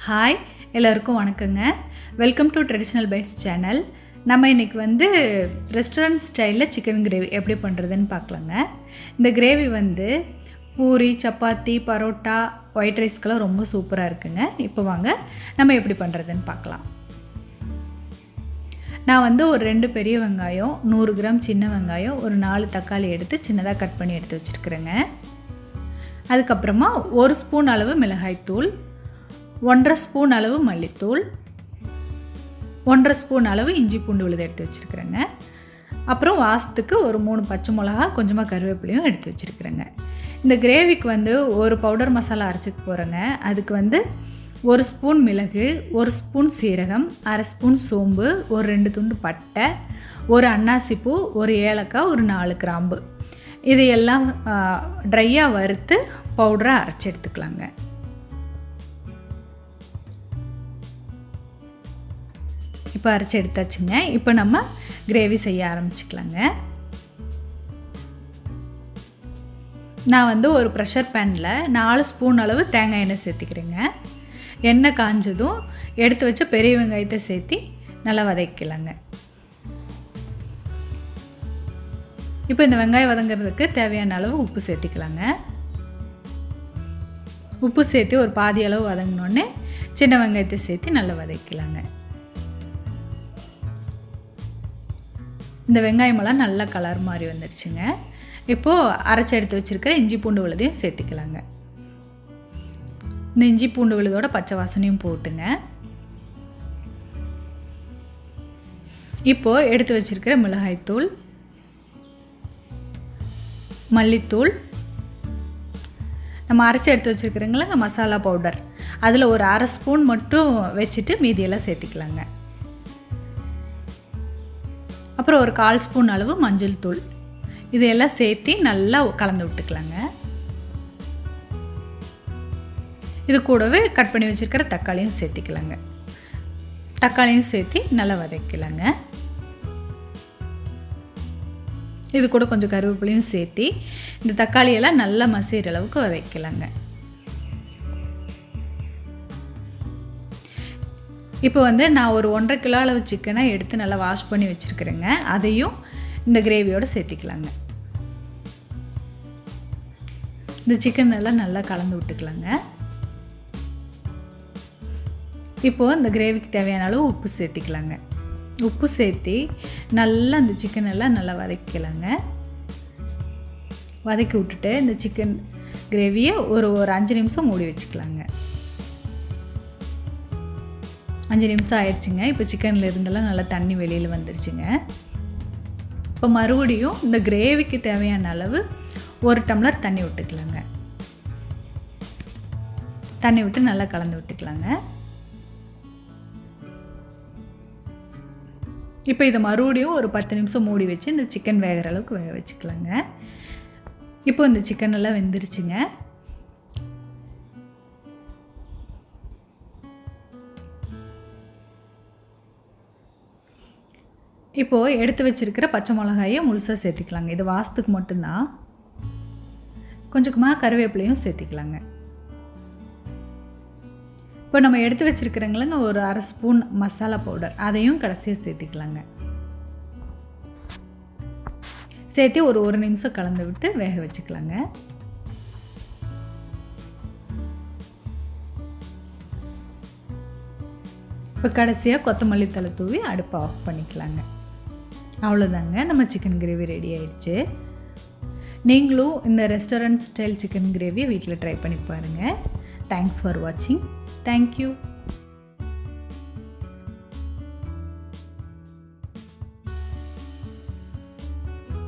Hi எல்லாருக்கும் வணக்கங்க. Welcome to traditional bites channel. நம்ம இன்றைக்கி ரெஸ்டாரண்ட் ஸ்டைலில் சிக்கன் கிரேவி எப்படி பண்ணுறதுன்னு பார்க்கலாங்க. இந்த கிரேவி பூரி, சப்பாத்தி, பரோட்டா, ஒயிட் ரைஸ்க்கெல்லாம் ரொம்ப சூப்பராக இருக்குங்க. இப்போ வாங்க நம்ம எப்படி பண்ணுறதுன்னு பார்க்கலாம். நான் ஒரு 2 பெரிய வெங்காயம், 100 கிராம் சின்ன வெங்காயம், ஒரு 4 தக்காளி எடுத்து சின்னதாக கட் பண்ணி எடுத்து வச்சுருக்குறேங்க. அதுக்கப்புறமா 1 ஸ்பூன் அளவு மிளகாய்த்தூள், 1.5 ஸ்பூன் அளவு மல்லித்தூள், 1.5 ஸ்பூன் அளவு இஞ்சி பூண்டு விழுது எடுத்து வச்சுருக்குறேங்க. அப்புறம் வாசத்துக்கு ஒரு 3 பச்சை மிளகா, கொஞ்சமாக கருவேப்பிலையும் எடுத்து வச்சுருக்குறேங்க. இந்த கிரேவிக்கு ஒரு பவுடர் மசாலா அரைச்சிக்க போகிறேங்க. அதுக்கு 1 ஸ்பூன் மிளகு, 1 ஸ்பூன் சீரகம், 1/2 ஸ்பூன் சோம்பு, ஒரு 2 துண்டு பட்டை, ஒரு அன்னாசிப்பூ, ஒரு ஏலக்காய், ஒரு 4 கிராம்பு, இதையெல்லாம் ட்ரையாக வறுத்து பவுடராக அரைச்சி எடுத்துக்கலாங்க. இப்போ அரைச்சி எடுத்தாச்சுங்க. இப்போ நம்ம கிரேவி செய்ய ஆரம்பிச்சுக்கலாங்க. நான் ஒரு ப்ரெஷர் பேனில் 4 ஸ்பூன் அளவு தேங்காய் எண்ணெய் சேர்த்திக்கிறேங்க. எண்ணெய் காஞ்சதும் எடுத்து வச்ச பெரிய வெங்காயத்தை சேர்த்தி நல்லா வதக்கலாங்க. இப்போ இந்த வெங்காயம் வதங்கிறதுக்கு தேவையான அளவு உப்பு சேர்த்திக்கலாங்க. உப்பு சேர்த்து ஒரு பாதி அளவு வதங்கினோடனே சின்ன வெங்காயத்தை சேர்த்து நல்லா வதக்கலாங்க. இந்த வெங்காயமெல்லாம் நல்லா கலர் மாதிரி வந்துடுச்சுங்க. இப்போது அரைச்சி எடுத்து வச்சுருக்கிற இஞ்சி பூண்டு விழுதையும் சேர்த்திக்கலாங்க. இந்த இஞ்சி பூண்டு விழுதோட பச்சை வாசனையும் போட்டுங்க. இப்போது எடுத்து வச்சுருக்கிற மிளகாய்த்தூள், மல்லித்தூள், நம்ம அரைச்சி எடுத்து வச்சுருக்கிறோங்களா மசாலா பவுடர், அதில் ஒரு 1/2 ஸ்பூன் மட்டும் வச்சுட்டு மீதியெல்லாம் சேர்த்திக்கலாங்க. அப்புறம் ஒரு 1/4 ஸ்பூன் அளவு மஞ்சள் தூள், இதையெல்லாம் சேர்த்து நல்லா கலந்து விட்டுக்கலாங்க. இது கூடவே கட் பண்ணி வச்சுருக்கிற தக்காளியும் சேர்த்திக்கலாங்க. தக்காளியும் சேர்த்து நல்லா வதக்கலாங்க. இது கூட கொஞ்சம் கருவேப்பிலையும் சேர்த்து இந்த தக்காளியெல்லாம் நல்லா மசிகிற அளவுக்கு வதக்கலாங்க. இப்போ நான் ஒரு 1.5 கிலோ அளவு சிக்கனை எடுத்து நல்லா வாஷ் பண்ணி வச்சுருக்கிறேங்க. அதையும் இந்த கிரேவியோடு சேர்த்திக்கலாங்க. இந்த சிக்கன் நல்லா கலந்து விட்டுக்கலாங்க. இப்போது இந்த கிரேவிக்கு தேவையான அளவு உப்பு சேர்த்திக்கலாங்க. உப்பு சேர்த்து நல்லா இந்த சிக்கன் எல்லாம் நல்லா வதக்கலாங்க. வதக்கி விட்டுட்டு இந்த சிக்கன் கிரேவியை ஒரு 5 நிமிஷம் மூடி வச்சுக்கலாங்க. 5 நிமிஷம் ஆயிடுச்சுங்க. இப்போ சிக்கனில் இருந்தெல்லாம் நல்லா தண்ணி வெளியில் வந்துருச்சுங்க. இப்போ மறுபடியும் இந்த கிரேவிக்கு தேவையான அளவு 1 டம்ளர் தண்ணி விட்டுக்கலாங்க. தண்ணி விட்டு நல்லா கலந்து விட்டுக்கலாங்க. இப்போ இதை மறுபடியும் ஒரு 10 நிமிஷம் மூடி வச்சு இந்த சிக்கன் வேகிற அளவுக்கு வேக வச்சுக்கலாங்க. இப்போ இந்த சிக்கன் எல்லாம் வெந்துருச்சுங்க. இப்போது எடுத்து வச்சுருக்கிற பச்சை மிளகாயை முழுசாக சேர்த்திக்கலாங்க. இது வாசத்துக்கு மட்டும்தான். கொஞ்சமாக கருவேப்பிலையும் சேர்த்திக்கலாங்க. இப்போ நம்ம எடுத்து வச்சுருக்கிறவங்களுங்க ஒரு 1/2 ஸ்பூன் மசாலா பவுடர், அதையும் கடைசியாக சேர்த்திக்கலாங்க. சேர்த்து ஒரு 1 நிமிஷம் கலந்து விட்டு வேக வச்சுக்கலாங்க. இப்போ கடைசியாக கொத்தமல்லி தழை தூவி அடுப்பை ஆஃப் பண்ணிக்கலாங்க. அவ்வளோதாங்க, நம்ம சிக்கன் கிரேவி ரெடி ஆயிடுச்சு. நீங்களும் இந்த ரெஸ்டாரண்ட் ஸ்டைல் சிக்கன் கிரேவியை வீட்டில் ட்ரை பண்ணி பாருங்கள். தேங்க்ஸ் ஃபார் வாட்சிங். தேங்க்யூ.